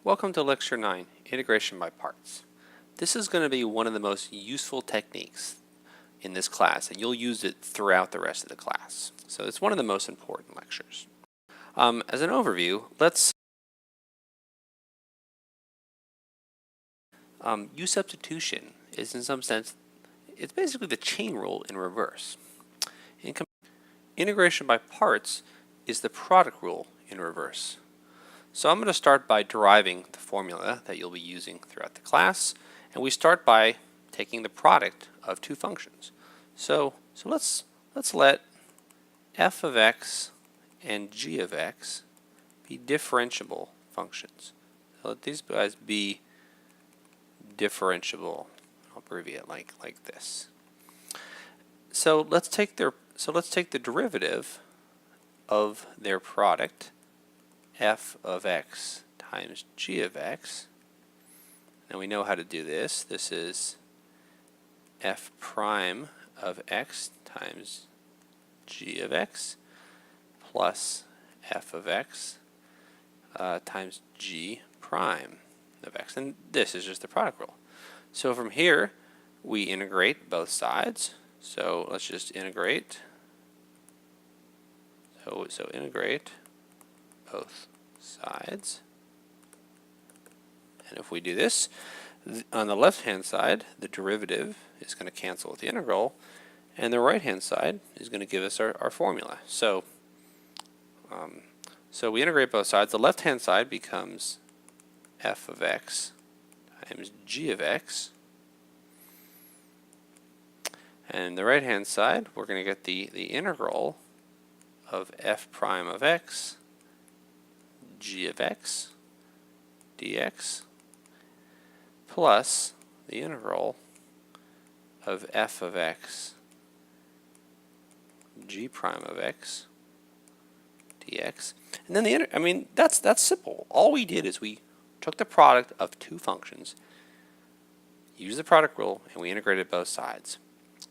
Welcome to Lecture 9, Integration by Parts. This is going to be one of the most useful techniques in this class, and you'll use it throughout the rest of the class. So it's one of the most important lectures. As an overview, let's U substitution is in some sense, it's basically the chain rule in reverse. Integration by parts is the product rule in reverse. So I'm going to start by deriving the formula that you'll be using throughout the class, and we start by taking the product of two functions. So let's let f of x and g of x be differentiable functions. So let these guys be differentiable. I'll abbreviate like this. So let's take the derivative of their product, f of x times g of x. Now we know how to do this. This is f prime of x times g of x plus f of x times g prime of x. And this is just the product rule. So from here, we integrate both sides. So let's just integrate. So integrate both sides. And if we do this, on the left-hand side, the derivative is going to cancel with the integral, and the right-hand side is going to give us our formula. So we integrate both sides. The left-hand side becomes f of x times g of x. And the right-hand side, we're going to get the integral of f prime of x g of x dx plus the integral of f of x g prime of x dx. And then that's simple. All we did is we took the product of two functions, used the product rule, and we integrated both sides.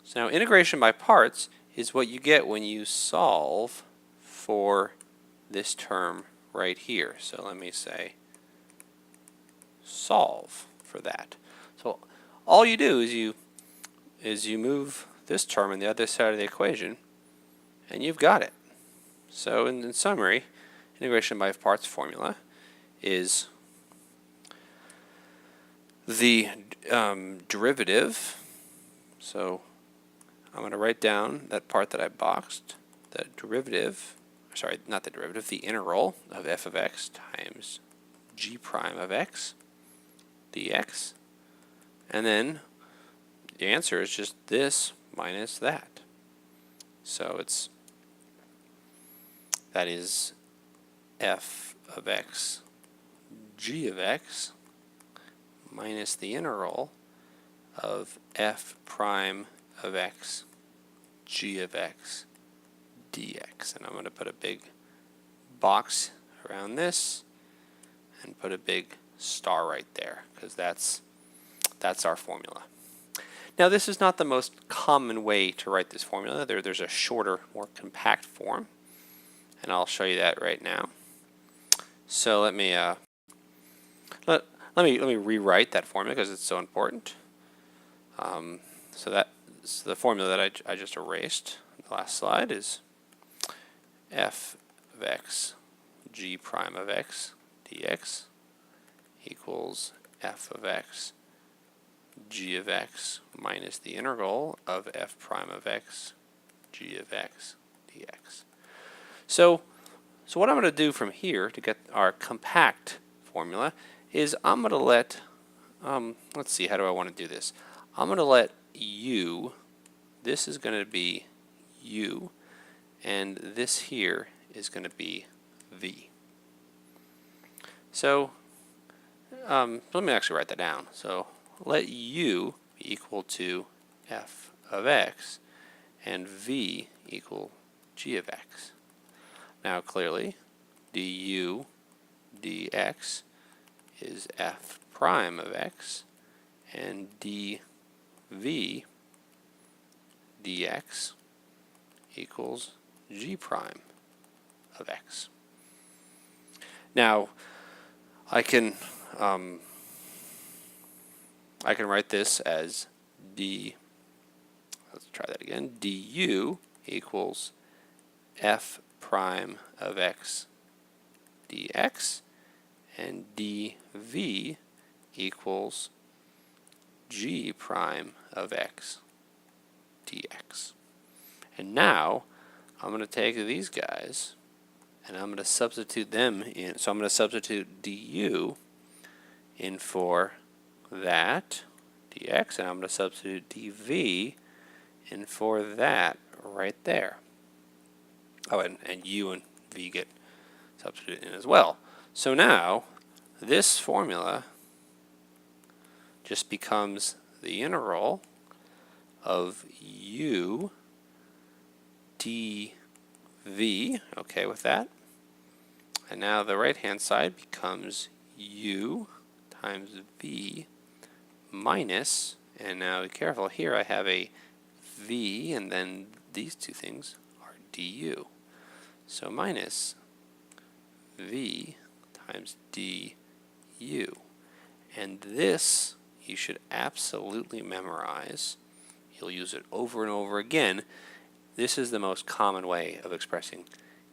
So now integration by parts is what you get when you solve for this term right here. So let me say solve for that. So all you do is you move this term on the other side of the equation, and you've got it. So in summary, integration by parts formula is the derivative. So I'm going to write down that part that I boxed, the derivative, sorry, not the derivative, the integral of f of x times g prime of x dx. And then the answer is just this minus that. So that is f of x g of x minus the integral of f prime of x g of x dx. And I'm going to put a big box around this and put a big star right there, because that's our formula. Now this is not the most common way to write this formula. There's a shorter, more compact form, and I'll show you that right now. So let me rewrite that formula because it's so important. So the formula that I just erased in the last slide is f of x g prime of x dx equals f of x g of x minus the integral of f prime of x g of x dx. So what I'm going to do from here to get our compact formula is I'm going to let, let's see, how do I want to do this? I'm going to let u, this is going to be u, and this here is going to be v. So let me actually write that down. So let u be equal to f of x and v equal g of x. Now clearly du dx is f prime of x, and dv dx equals g prime of x. Now I can I can write this as let's try that again, du equals f prime of x dx, and dv equals g prime of x dx. And now I'm going to take these guys and I'm going to substitute them in. So I'm going to substitute du in for that dx, and I'm going to substitute dv in for that right there. Oh, and u and v get substituted in as well. So now this formula just becomes the integral of u dv, okay with that? And now the right hand side becomes u times v minus, and now be careful, here I have a v and then these two things are du. So minus v times du. And this you should absolutely memorize. You'll use it over and over again. This is the most common way of expressing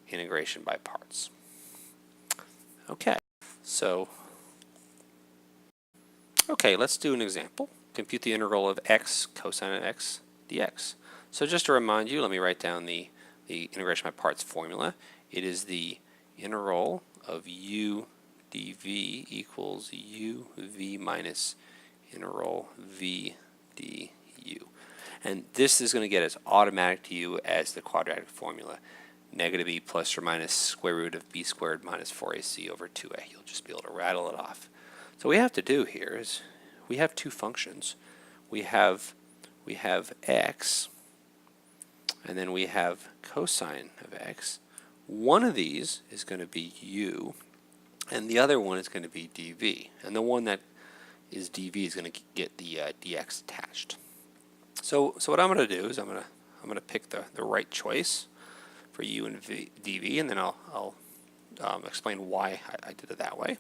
integration by parts. Okay, let's do an example. Compute the integral of x cosine of x dx. So just to remind you, let me write down the integration by parts formula. It is the integral of u dv equals uv minus integral v du. And this is going to get as automatic to you as the quadratic formula, negative e plus or minus square root of b squared minus 4ac over 2a. You'll just be able to rattle it off. So what we have to do here is we have two functions. We have x, and then we have cosine of x. One of these is going to be u, and the other one is going to be dv. And the one that is dv is going to get the dx attached. So what I'm going to do is I'm going to pick the right choice for u and dv, and then I'll explain why I did it that way.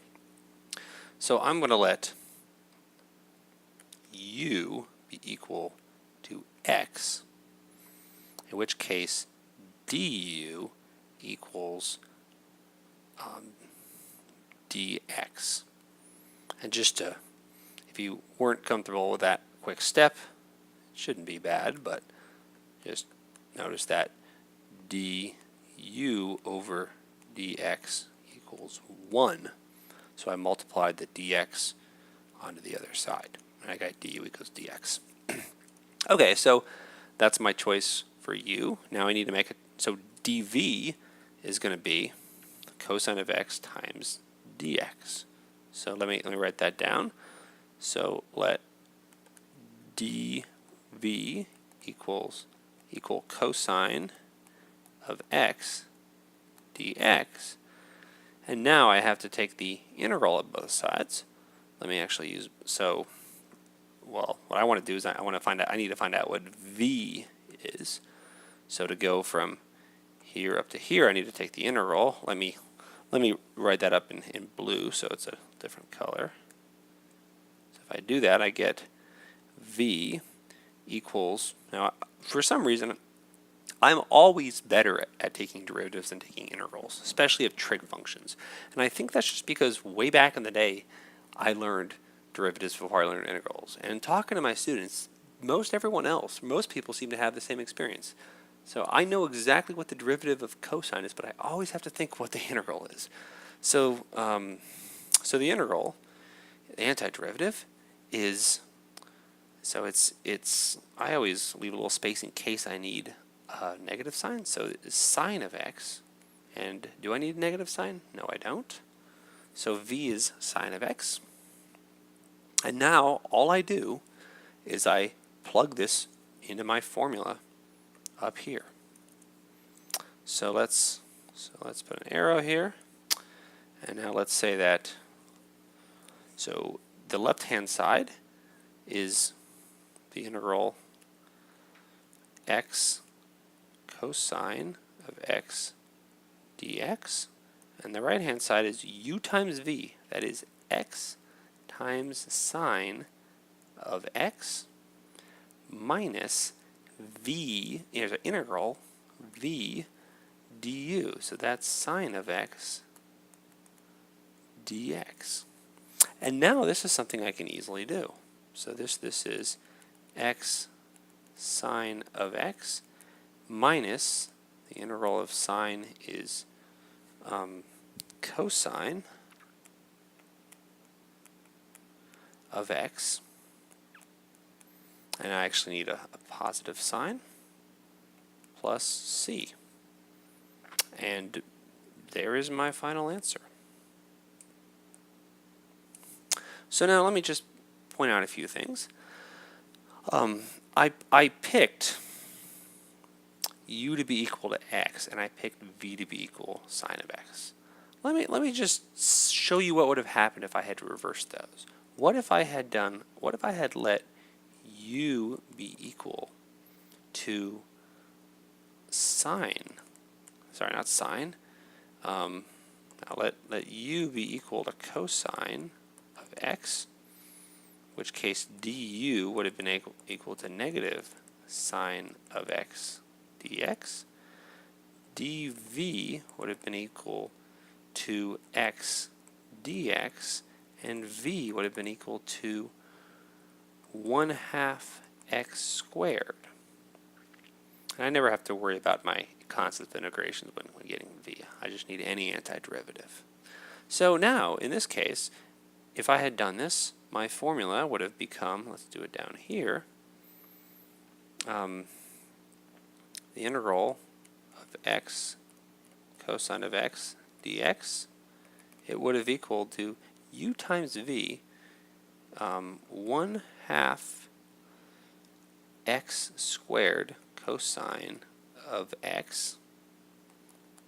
So I'm going to let u be equal to x, in which case du equals dx. And just to, if you weren't comfortable with that quick step, it shouldn't be bad, but just notice that du over dx equals 1. So I multiplied the dx onto the other side, and I got du equals dx. Okay, so that's my choice for u. Now I need to make it, so dv is going to be cosine of x times dx. So let me write that down. So let dv equal cosine of x dx. And now I have to take the integral of both sides. Let me actually use, so, well, what I want to do is I need to find out what v is. So to go from here up to here, I need to take the integral. Let me write that up in blue so it's a different color. So if I do that, I get v equals, now for some reason I'm always better at taking derivatives than taking integrals, especially of trig functions. And I think that's just because way back in the day I learned derivatives before I learned integrals. And talking to my students, most people seem to have the same experience. So I know exactly what the derivative of cosine is, but I always have to think what the integral is. So so the integral, the antiderivative, is, so it's I always leave a little space in case I need a negative sign. So it's sine of x. And do I need a negative sign? No, I don't. So v is sine of x. And now all I do is I plug this into my formula up here. So let's put an arrow here. And now let's say that, so the left hand side is the integral x cosine of x dx, and the right hand side is u times v, that is x times sine of x minus v, here's an integral, v du. So that's sine of x dx. And now this is something I can easily do. So this is x sine of x minus, the integral of sine is cosine of x. And I actually need a positive sign plus c. And there is my final answer. So now let me just point out a few things. I picked u to be equal to x, and I picked v to be equal sine of x. Let me just show you what would have happened if I had to reverse those. What if I had let u be equal to sine? Sorry, not sine. Now let u be equal to cosine of x, which case du would have been equal to negative sine of x dx. dv would have been equal to x dx, and v would have been equal to 1/2 x squared. And I never have to worry about my constant integrations when getting v. I just need any antiderivative. So now, in this case, if I had done this, my formula would have become, let's do it down here, the integral of x cosine of x dx, it would have equaled to u times v 1/2 x squared cosine of x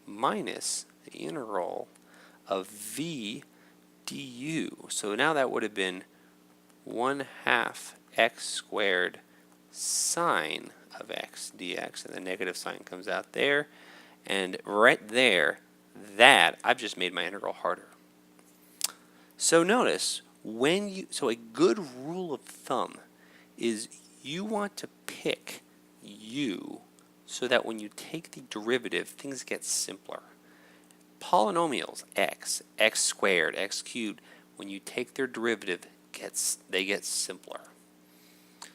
minus the integral of v du. So now that would have been 1/2 x squared sine of x dx, and the negative sign comes out there, and right there, that I've just made my integral harder. So notice, so a good rule of thumb is you want to pick u so that when you take the derivative, things get simpler. Polynomials, x squared, x cubed, when you take their derivative, they get simpler.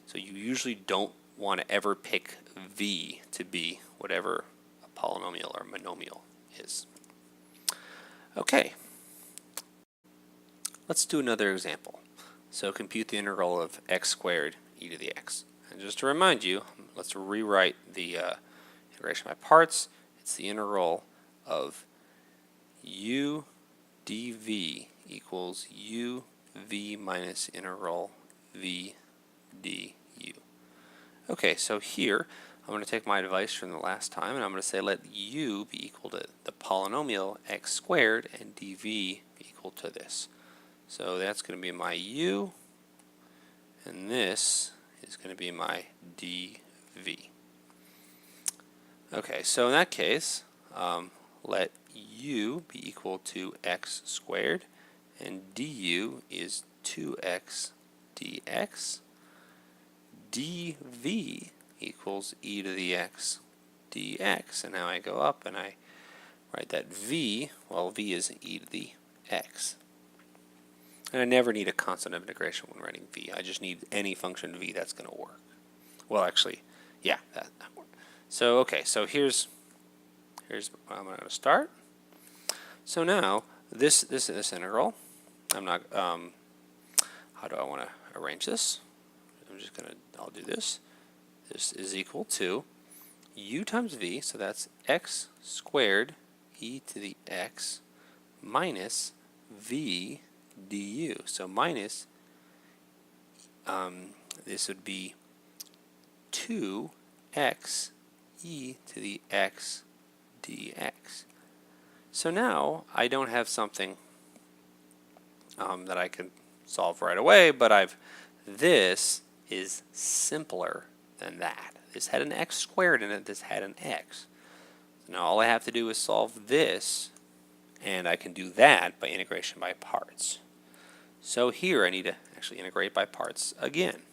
So you usually don't want to ever pick v to be whatever a polynomial or monomial is. Okay, let's do another example. So compute the integral of x squared e to the x. And just to remind you, let's rewrite the integration by parts. It's the integral of u dv equals u v minus integral v du. Okay, so here I'm going to take my advice from the last time, and I'm going to say let u be equal to the polynomial x squared and dv be equal to this. So that's going to be my u, and this is going to be my dv. Okay, so in that case, let u be equal to x squared, and du is 2x dx. dv equals e to the x dx, and now I go up and I write that v, well, v is e to the x. And I never need a constant of integration when writing v. I just need any function v that's going to work. Well, actually, yeah, that works. So, okay, so here's where I'm going to start. So now, this integral, I'm not, how do I want to arrange this? I'll do this. This is equal to u times v, so that's x squared e to the x minus v du. So minus, this would be 2x e to the x dx. So now I don't have something that I can solve right away, but this is simpler than that. This had an x squared in it, this had an x. So now all I have to do is solve this, and I can do that by integration by parts. So here I need to actually integrate by parts again.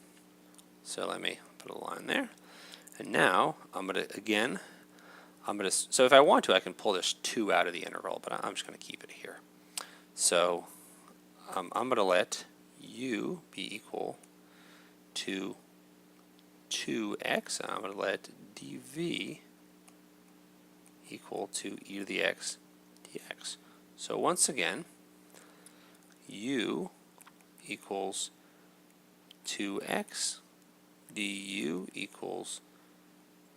So let me put a line there. And now I'm going to, so if I want to, I can pull this 2 out of the integral, but I'm just going to keep it here. So I'm going to let u be equal to 2x, and I'm going to let dv equal to e to the x dx. So once again, u equals 2x, du equals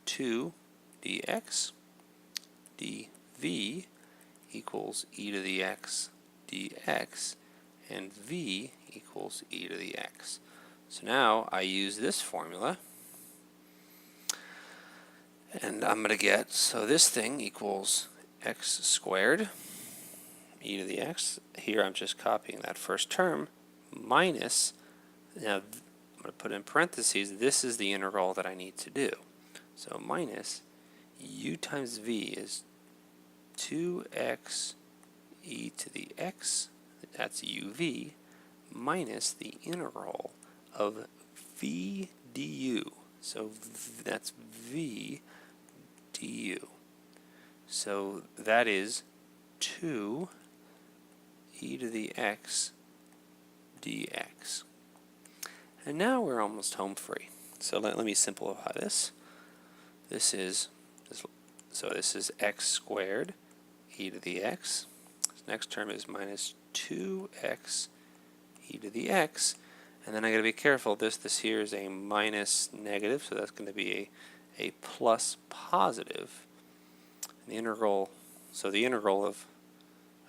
2 dx, dv equals e to the x dx, and v equals e to the x. So now I use this formula, and I'm going to get, so this thing equals x squared, e to the x. Here I'm just copying that first term, minus, now I'm going to put in parentheses, this is the integral that I need to do. So minus u times v is 2x e to the x, that's uv, minus the integral of v du. So that's v du. So that is 2 e to the x dx. And now we're almost home free. So let me simplify this. This is x squared e to the x. This next term is minus 2x e to the x. And then I got to be careful. This here is a minus negative, so that's going to be a plus positive. And the integral, so the integral of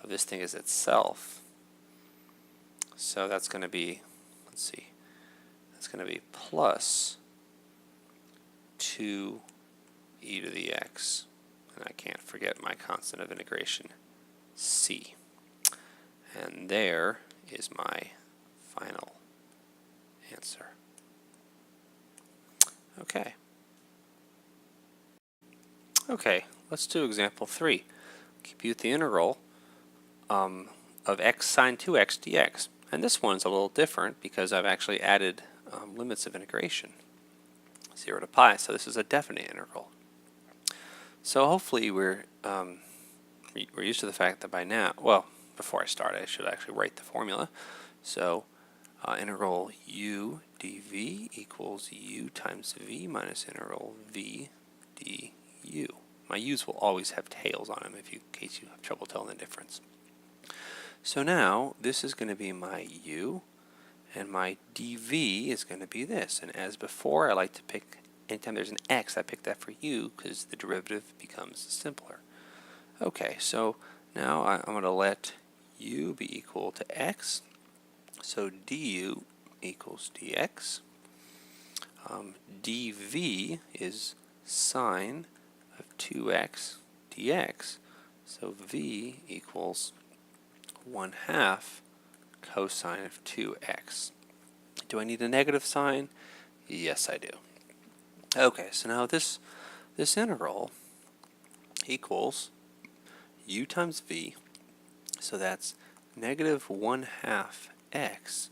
this thing is itself. So that's going to be, let's see, that's going to be plus 2 e to the x. And I can't forget my constant of integration, c. And there is my final answer. Okay, let's do example 3. Compute the integral of x sine 2x dx. And this one's a little different because I've actually added limits of integration, 0 to pi, so this is a definite integral. So hopefully we're used to the fact that by now, well, before I start, I should actually write the formula. So integral u dv equals u times v minus integral v du. My u's will always have tails on them in case you have trouble telling the difference. So now this is going to be my u, and my dv is going to be this. And as before, I like to pick, anytime there's an x, I pick that for u because the derivative becomes simpler. Okay, so now I'm going to let u be equal to x. So du equals dx. Dv is sine of 2x dx. So v equals 1/2 cosine of 2x. Do I need a negative sign? Yes, I do. Okay, so now this integral equals u times v, so that's negative 1/2 x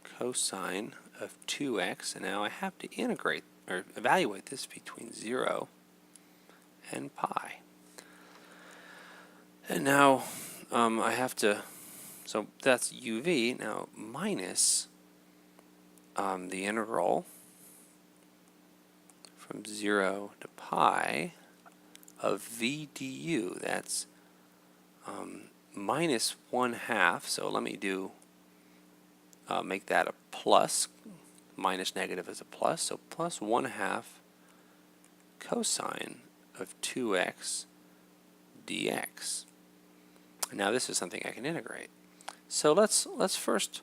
cosine of 2x, and now I have to integrate or evaluate this between 0 and pi. And now I have to, so that's uv, now minus the integral from 0 to pi of v du. That's minus 1/2, so let me do make that a plus. Minus negative is a plus, so plus 1/2 cosine of 2x dx. Now this is something I can integrate. So let's first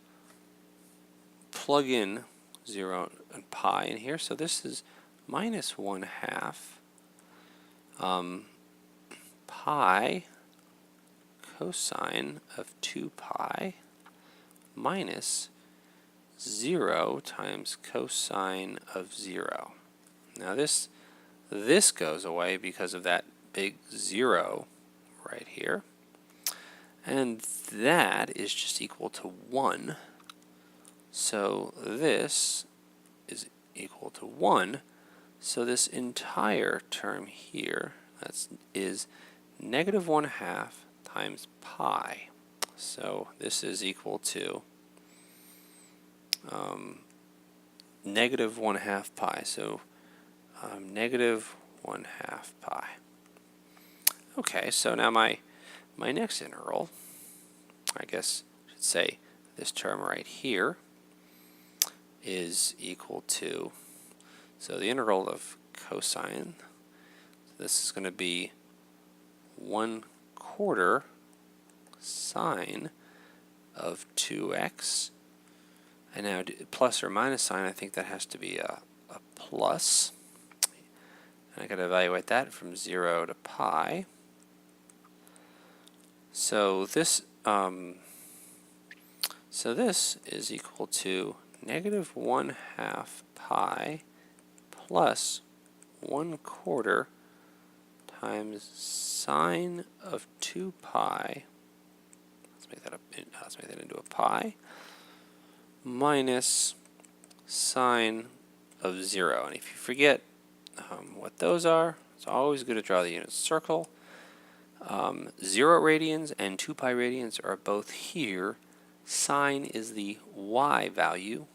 plug in 0 and pi in here. So this is minus 1/2 pi cosine of 2 pi minus 0 times cosine of 0. Now this goes away because of that big 0 right here. And that is just equal to 1 So this is equal to 1. So this entire term here is negative 1/2 times pi. So this is equal to negative 1/2 pi. So negative 1/2 pi. Okay, so now my next integral, I guess I should say this term right here, is equal to, so the integral of cosine, this is going to be 1/4 sine of 2x. And now plus or minus sign, I think that has to be a plus. And I got to evaluate that from 0 to pi. So this is equal to negative 1/2 pi plus 1/4 times sine of 2 pi. Let's make that into a pi minus sine of 0. And if you forget what those are, it's always good to draw the unit circle. 0 radians and 2 pi radians are both here. Sine is the y value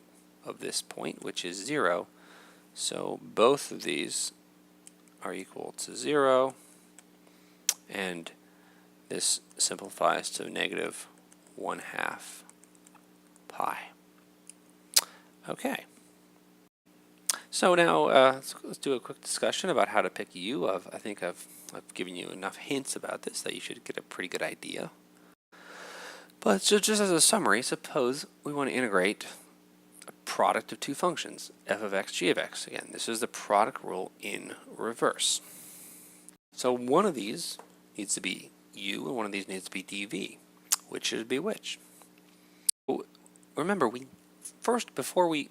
of this point, which is 0. So both of these are equal to 0. And this simplifies to negative 1/2 pi. Okay. So now let's do a quick discussion about how to pick u. I think I've given you enough hints about this that you should get a pretty good idea. But so just as a summary, suppose we want to integrate a product of two functions, f of x, g of x. Again, this is the product rule in reverse. So one of these needs to be u and one of these needs to be dv. Which should be which? Remember, before we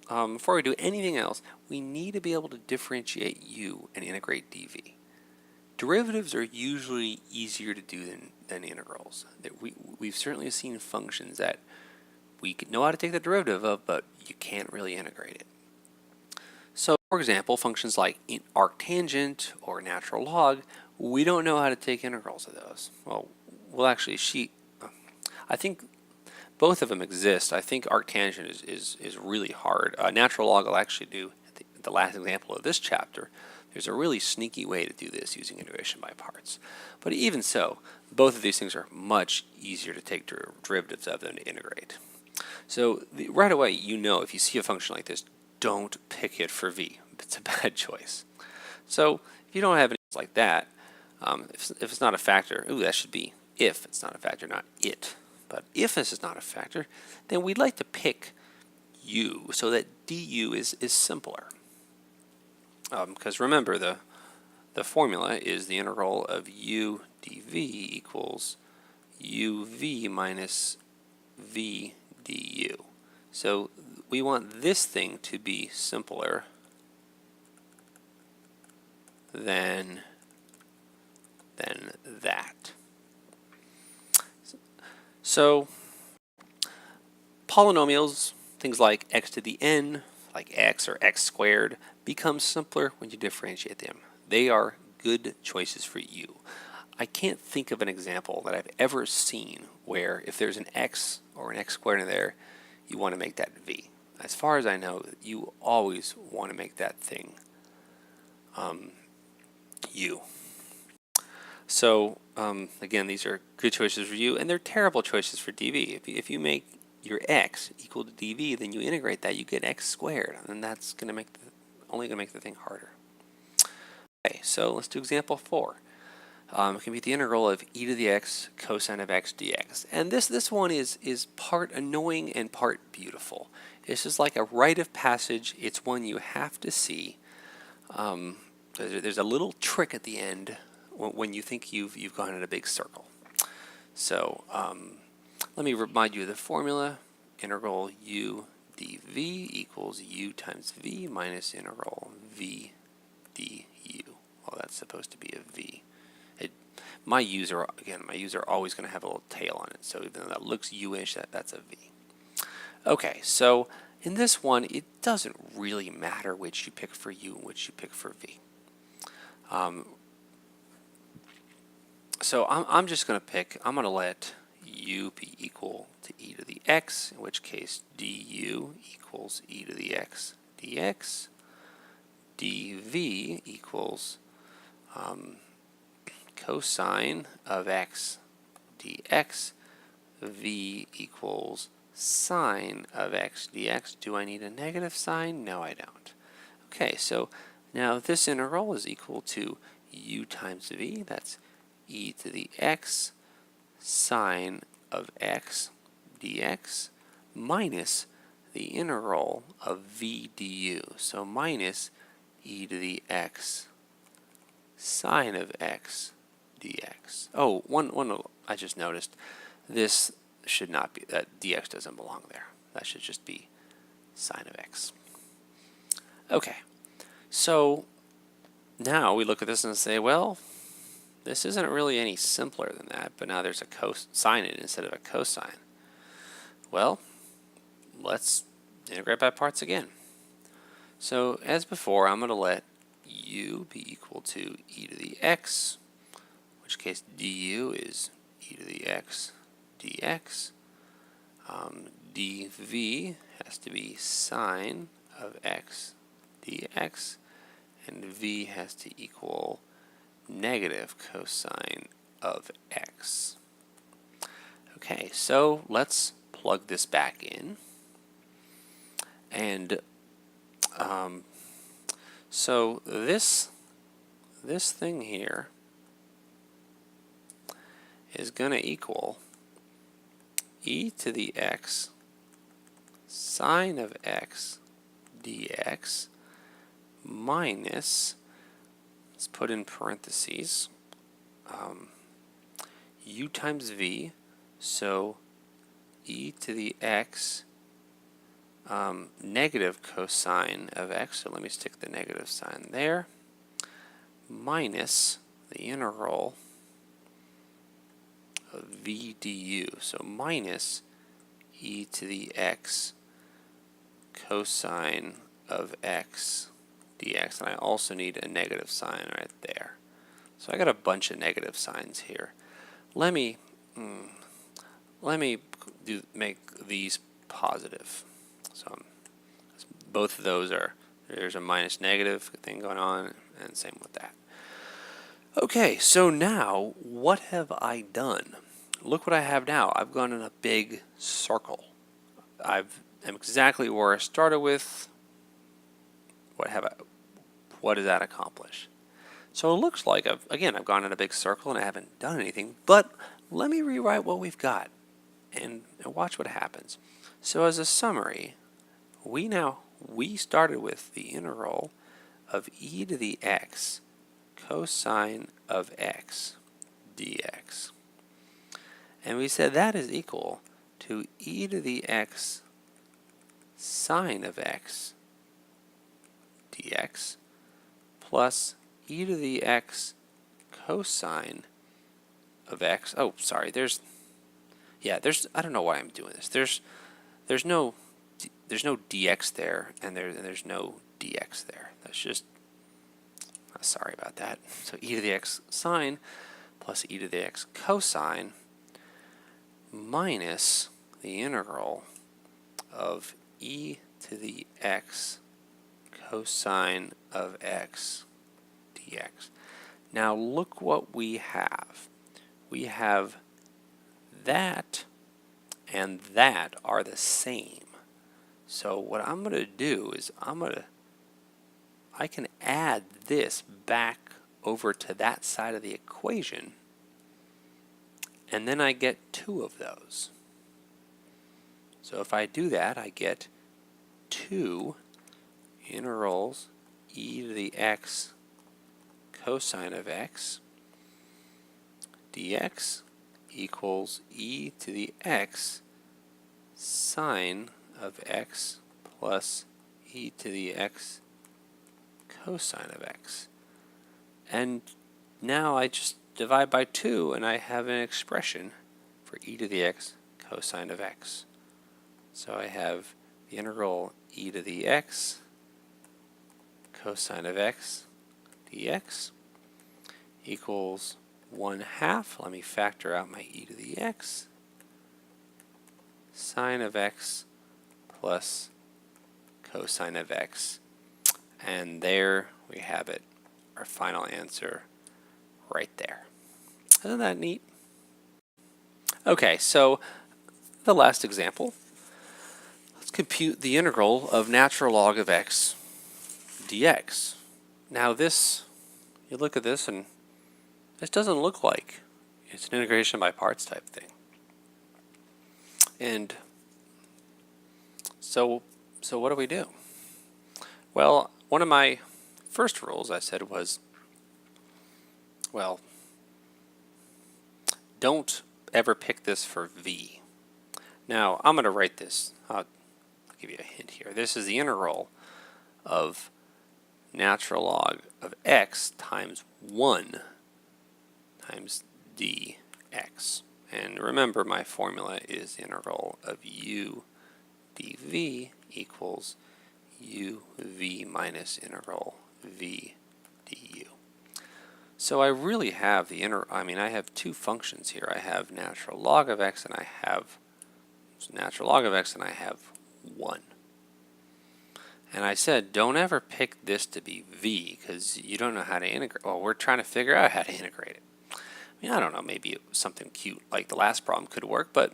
do anything else, we need to be able to differentiate u and integrate dv. Derivatives are usually easier to do than integrals. We've certainly seen functions that we know how to take the derivative of, but you can't really integrate it. So, for example, functions like arctangent or natural log, we don't know how to take integrals of those. Well, actually, I think both of them exist. I think arctangent is really hard. Natural log will actually do, the last example of this chapter, there's a really sneaky way to do this using integration by parts. But even so, both of these things are much easier to take derivatives of than to integrate. So right away, you know, if you see a function like this, don't pick it for v. It's a bad choice. So if you don't have anything like that, if it's not a factor, that should be if it's not a factor, not it. But if this is not a factor, then we'd like to pick u so that du is simpler. Because remember, the formula is the integral of u dv equals uv minus v du. So we want this thing to be simpler than that. So polynomials, things like x to the n, like x or x squared, become simpler when you differentiate them. They are good choices for u. I can't think of an example that I've ever seen where if there's an x or an x squared in there, you want to make that v. As far as I know, you always want to make that thing u. So again, these are good choices for u, and they're terrible choices for dv. If you make your x equal to dv, then you integrate that, you get x squared, and that's going to only going to make the thing harder. Okay, so let's do example 4. It can be the integral of e to the x cosine of x dx. And this one is part annoying and part beautiful. It's just like a rite of passage. It's one you have to see. There's a little trick at the end when you think you've gone in a big circle. So let me remind you of the formula. Integral u dv equals u times v minus integral v du. Well, that's supposed to be a v. My u's are always going to have a little tail on it, so even though that looks u-ish, that's a v. Okay, so in this one, it doesn't really matter which you pick for u and which you pick for v. So I'm just going to pick, I'm going to let u be equal to e to the x, in which case du equals e to the x dx, dv equals cosine of x dx, v equals sine of x dx. Do I need a negative sign? No, I don't. Okay, so now this integral is equal to u times v. That's e to the x sine of x dx minus the integral of v du. So minus e to the x sine of x dx. Oh, one I just noticed. This should not be, that dx doesn't belong there. That should just be sine of x. Okay, so now we look at this and say, well, this isn't really any simpler than that, but now there's a cosine instead of a cosine. Well, let's integrate by parts again. So as before, I'm going to let u be equal to e to the x, in which case du is e to the x dx. Dv has to be sine of x dx, and v has to equal negative cosine of x. Okay, so let's plug this back in. And so this thing here is going to equal e to the x sine of x dx minus, let's put in parentheses, u times v, so e to the x negative cosine of x, so let me stick the negative sign there, minus the integral of v du, so minus e to the x cosine of x dx, and I also need a negative sign right there. So I got a bunch of negative signs here. Let me make these positive. So both of those are, there's a minus negative thing going on, and same with that. Okay, so now what have I done? Look what I have now. I've gone in a big circle. I'm exactly where I started with. What does that accomplish? So it looks like I've gone in a big circle and I haven't done anything, but let me rewrite what we've got and watch what happens. So as a summary, we started with the integral of e to the x cosine of x dx. And we said that is equal to e to the x sine of x dx plus e to the x cosine of x. Oh, sorry. I don't know why I'm doing this. There's no dx there, and there's no dx there. That's just, sorry about that. So e to the x sine plus e to the x cosine minus the integral of e to the x cosine of x dx. Now look what we have. We have that and that are the same. So what I'm going to do is I can add this back over to that side of the equation, and then I get two of those. So if I do that, I get 2 integrals e to the x cosine of x dx equals e to the x sine of x plus e to the x cosine of x. And now I just divide by 2 and I have an expression for e to the x cosine of x. So I have the integral e to the x cosine of x dx equals 1/2. Let me factor out my e to the x sine of x plus cosine of x. And there we have it, our final answer right there. Isn't that neat? Okay, so the last example. Let's compute the integral of natural log of x dx. Now this, you look at this and this doesn't look like it's an integration by parts type thing. And so what do we do? Well, one of my first rules I said was, well, don't ever pick this for v. Now, I'm going to write this. I'll give you a hint here. This is the integral of natural log of x times 1 times dx. And remember, my formula is integral of u dv equals uv minus integral v du. So I really have the I have two functions here. I have natural log of x and I have 1. And I said, don't ever pick this to be v because you don't know how to integrate. Well, we're trying to figure out how to integrate it. I mean, I don't know, maybe something cute like the last problem could work, but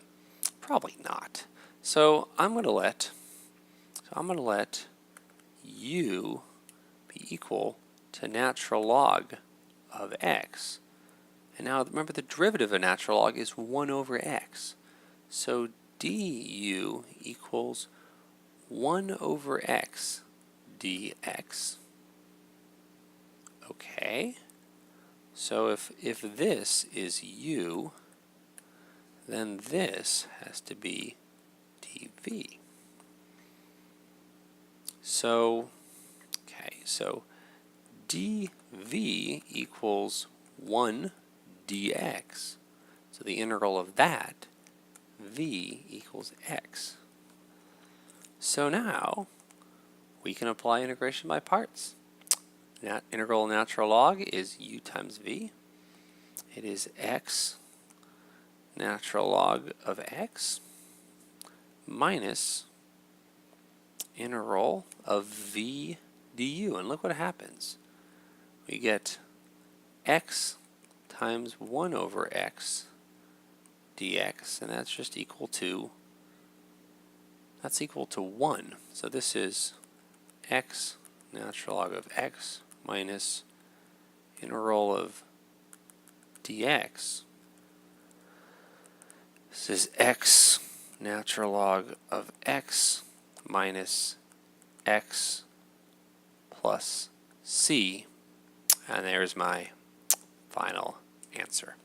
probably not. So I'm going to let u be equal to natural log of x. And now remember, the derivative of natural log is 1 over x. So du equals 1 over x dx. Okay. So if this is u, then this has to be dv. So, okay, so dv equals 1 dx. So the integral of that, v equals x. So now we can apply integration by parts. Integral natural log is u times v. It is x natural log of x minus integral of v du. And look what happens. We get x times 1 over x dx, and that's just equal to, that's equal to 1. So this is x natural log of x minus integral of dx. This is x natural log of x minus x plus c. And there's my final answer.